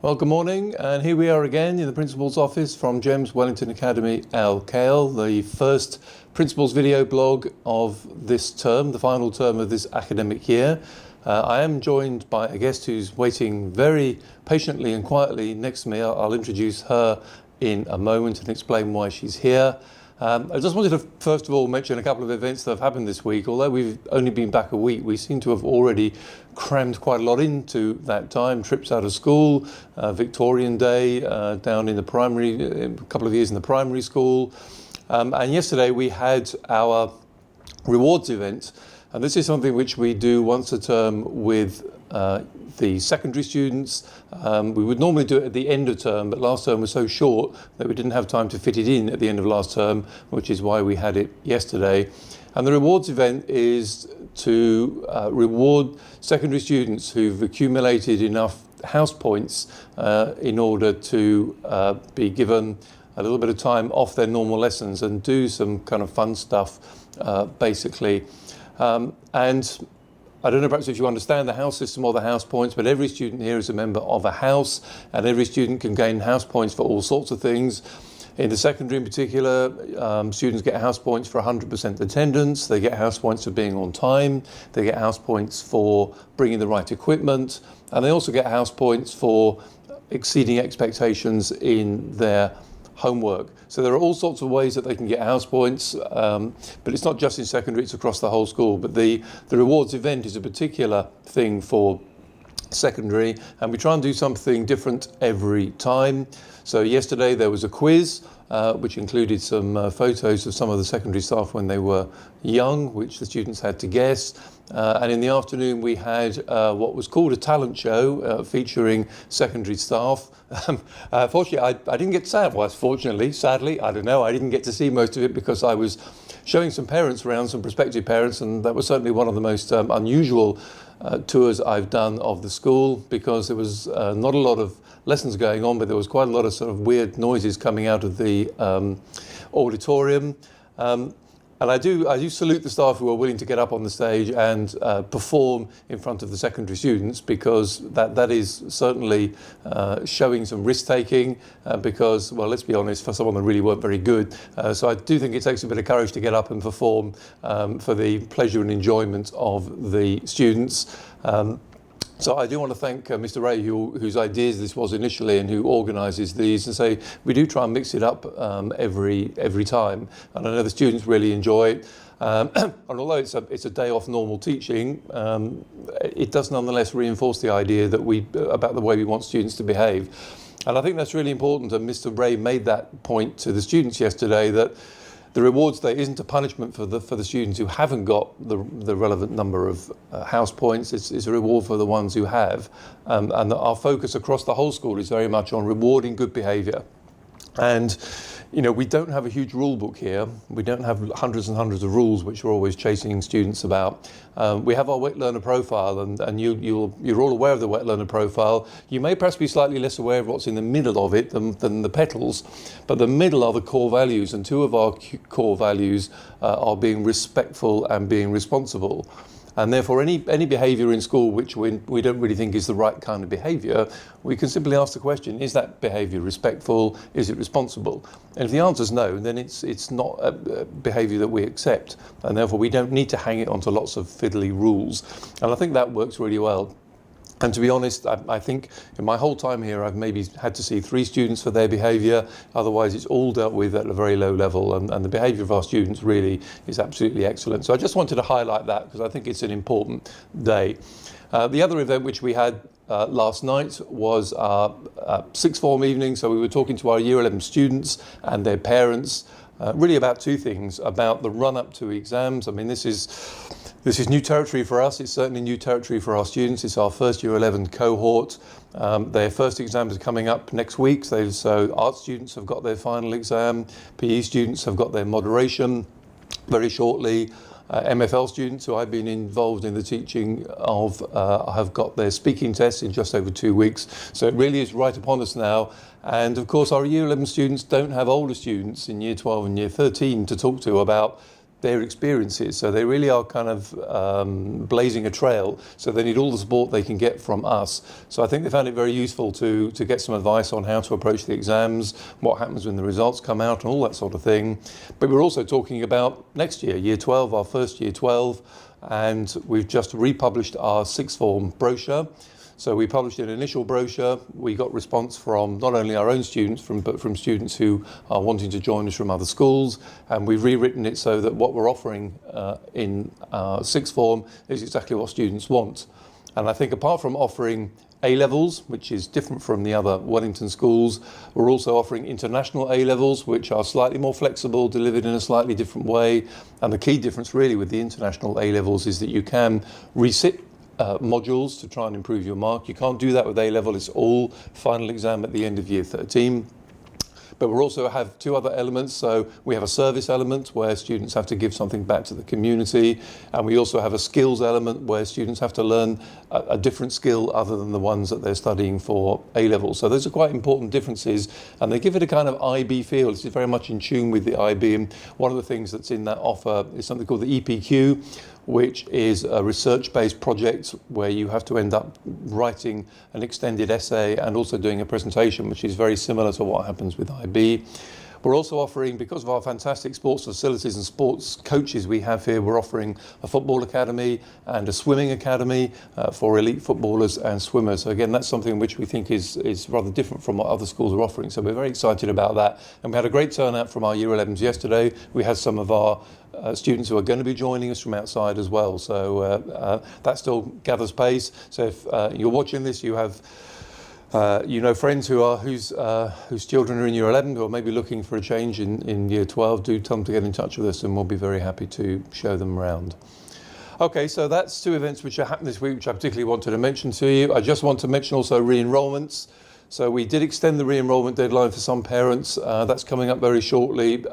Well, good morning, and here we are again in the Principal's office from GEMS Wellington Academy, LKL, the first Principal's video blog of this term, the final term of this academic year. I am joined by a guest who's waiting very patiently and quietly next to me. I'll introduce her in a moment and explain why she's here. I just wanted to first of all mention a couple of events that have happened this week. Although we've only been back a week, we seem to have already crammed quite a lot into that time. Trips out of school, Victorian Day down in the primary, a couple of years in the primary school. And yesterday we had our rewards event. And this is something which we do once a term with the secondary students. We would normally do it at the end of term, but last term was so short that we didn't have time to fit it in at the end of last term, which is why we had it yesterday. And the rewards event is to reward secondary students who've accumulated enough house points in order to be given a little bit of time off their normal lessons and do some kind of fun stuff, basically. And I don't know perhaps if you understand the house system or the house points, but every student here is a member of a house, and every student can gain house points for all sorts of things. In the secondary in particular, students get house points for 100% attendance, they get house points for being on time, they get house points for bringing the right equipment, and they also get house points for exceeding expectations in their homework. So there are all sorts of ways that they can get house points, but it's not just in secondary, it's across the whole school. But the rewards event is a particular thing for secondary, and we try and do something different every time. So yesterday there was a quiz which included some photos of some of the secondary staff when they were young, which the students had to guess. And in the afternoon we had what was called a talent show featuring secondary staff. Fortunately, I didn't get to, well, fortunately, sadly, I don't know, I didn't get to see most of it because I was showing some parents around, some prospective parents, and that was certainly one of the most unusual tours I've done of the school, because there was not a lot of lessons going on, but there was quite a lot of sort of weird noises coming out of the auditorium. And I do salute the staff who are willing to get up on the stage and perform in front of the secondary students, because that is certainly showing some risk-taking, because, well, let's be honest, for someone that really weren't very good. So I do think it takes a bit of courage to get up and perform for the pleasure and enjoyment of the students. So I do want to thank Mr. Ray, whose ideas this was initially and who organises these, and say we do try and mix it up every time. And I know the students really enjoy it. And although it's a day off normal teaching, it does nonetheless reinforce the idea that about the way we want students to behave. And I think that's really important. And Mr. Ray made that point to the students yesterday, that the rewards day isn't a punishment for the students who haven't got the relevant number of house points. It's a reward for the ones who have. And our focus across the whole school is very much on rewarding good behaviour. And, you know, we don't have a huge rule book here. We don't have hundreds and hundreds of rules which we're always chasing students about. We have our wet learner profile, and you're all aware of the wet learner profile. You may perhaps be slightly less aware of what's in the middle of it than the petals, but the middle are the core values, and two of our core values are being respectful and being responsible. And therefore any behaviour in school which we don't really think is the right kind of behaviour, we can simply ask the question, is that behaviour respectful? Is it responsible? And if the answer is no, then it's not a behaviour that we accept, and therefore we don't need to hang it onto lots of fiddly rules. And I think that works really well. And to be honest, I think in my whole time here, I've maybe had to see 3 students for their behaviour. Otherwise, it's all dealt with at a very low level. And the behaviour of our students really is absolutely excellent. So I just wanted to highlight that because I think it's an important day. The other event which we had last night was our sixth form evening. So we were talking to our Year 11 students and their parents, really about 2 things, about the run-up to exams. I mean, this is new territory for us. It's certainly new territory for our students. It's our first Year 11 cohort. Their first exams are coming up next week. So art students have got their final exam. PE students have got their moderation very shortly. MFL students, who I've been involved in the teaching of, have got their speaking tests in just over 2 weeks. So it really is right upon us now. And of course, our Year 11 students don't have older students in Year 12 and Year 13 to talk to about their experiences. So they really are kind of blazing a trail. So they need all the support they can get from us. So I think they found it very useful to get some advice on how to approach the exams, what happens when the results come out, and all that sort of thing. But we're also talking about next year, year 12, our first year 12, and we've just republished our sixth form brochure. So we published an initial brochure. We got response from not only our own students, but from students who are wanting to join us from other schools. And we've rewritten it so that what we're offering in our sixth form is exactly what students want. And I think apart from offering A-levels, which is different from the other Wellington schools, we're also offering international A-levels, which are slightly more flexible, delivered in a slightly different way. And the key difference really with the international A-levels is that you can resit modules to try and improve your mark. You can't do that with A-level. It's all final exam at the end of year 13. But we also have two other elements. So we have a service element where students have to give something back to the community. And we also have a skills element where students have to learn a different skill other than the ones that they're studying for A-level. So those are quite important differences. And they give it a kind of IB feel. It's very much in tune with the IB. And one of the things that's in that offer is something called the EPQ, which is a research-based project where you have to end up writing an extended essay and also doing a presentation, which is very similar to what happens with IB. We're also offering, because of our fantastic sports facilities and sports coaches we have here, we're offering a football academy and a swimming academy for elite footballers and swimmers. So again, that's something which we think is rather different from what other schools are offering. So we're very excited about that. And we had a great turnout from our Year 11s yesterday. We had some of our students who are going to be joining us from outside as well. So that still gathers pace. So if you're watching this, you have friends whose children are in year 11 who are maybe looking for a change in year 12, do come to get in touch with us and we'll be very happy to show them around. Okay, so that's two events which are happening this week, which I particularly wanted to mention to you. I just want to mention also re-enrollments. So we did extend the re-enrollment deadline for some parents. That's coming up very shortly.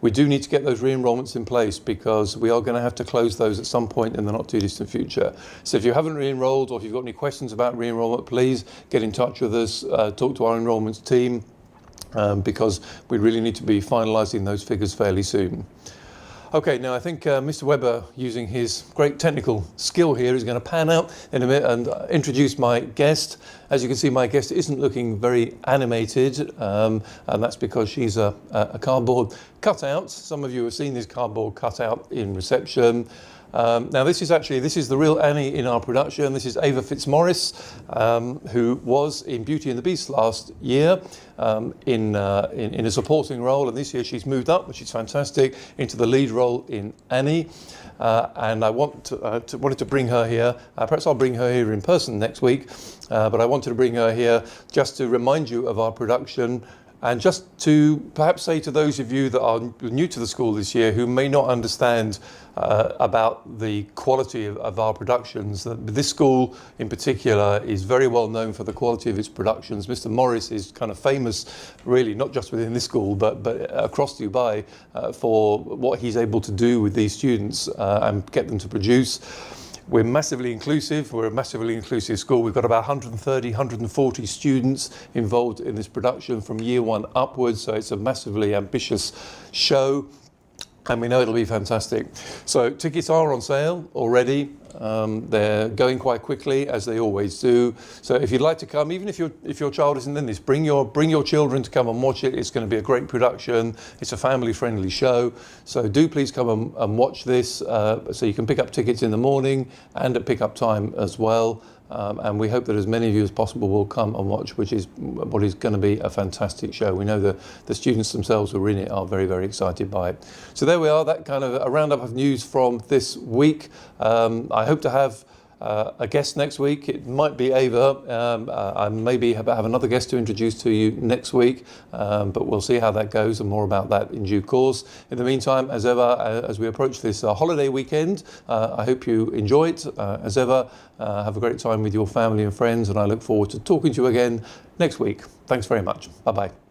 We do need to get those re-enrollments in place because we are going to have to close those at some point in the not too distant future. So if you haven't re-enrolled or if you've got any questions about re-enrollment, please get in touch with us, talk to our enrollments team because we really need to be finalising those figures fairly soon. Okay, now I think Mr. Webber, using his great technical skill here, is going to pan out in a minute and introduce my guest. As you can see, my guest isn't looking very animated, and that's because she's a cardboard cutout. Some of you have seen this cardboard cutout in reception. Now this is the real Annie in our production. This is Ava Fitzmaurice, who was in Beauty and the Beast last year in a supporting role, and this year she's moved up, which is fantastic, into the lead role in Annie. And I wanted to bring her here. Perhaps I'll bring her here in person next week, but I wanted to bring her here just to remind you of our production. And just to perhaps say to those of you that are new to the school this year who may not understand about the quality of our productions, that this school in particular is very well known for the quality of its productions. Mr. Morris is kind of famous, really, not just within this school, but across Dubai for what he's able to do with these students and get them to produce. We're massively inclusive. We're a massively inclusive school. We've got about 130, 140 students involved in this production from year one upwards. So it's a massively ambitious show. And we know it'll be fantastic. So tickets are on sale already. They're going quite quickly, as they always do. So if you'd like to come, even if your child isn't in this, bring your children to come and watch it. It's going to be a great production. It's a family-friendly show. So do please come and watch this. So you can pick up tickets in the morning and at pick-up time as well. And we hope that as many of you as possible will come and watch, which is what is going to be a fantastic show. We know the students themselves who are in it are very, very excited by it. So there we are, that kind of a roundup of news from this week. I hope to have a guest next week. It might be Ava. I maybe have another guest to introduce to you next week, but we'll see how that goes and more about that in due course. In the meantime, as ever, as we approach this holiday weekend, I hope you enjoy it. As ever, have a great time with your family and friends, and I look forward to talking to you again next week. Thanks very much. Bye-bye.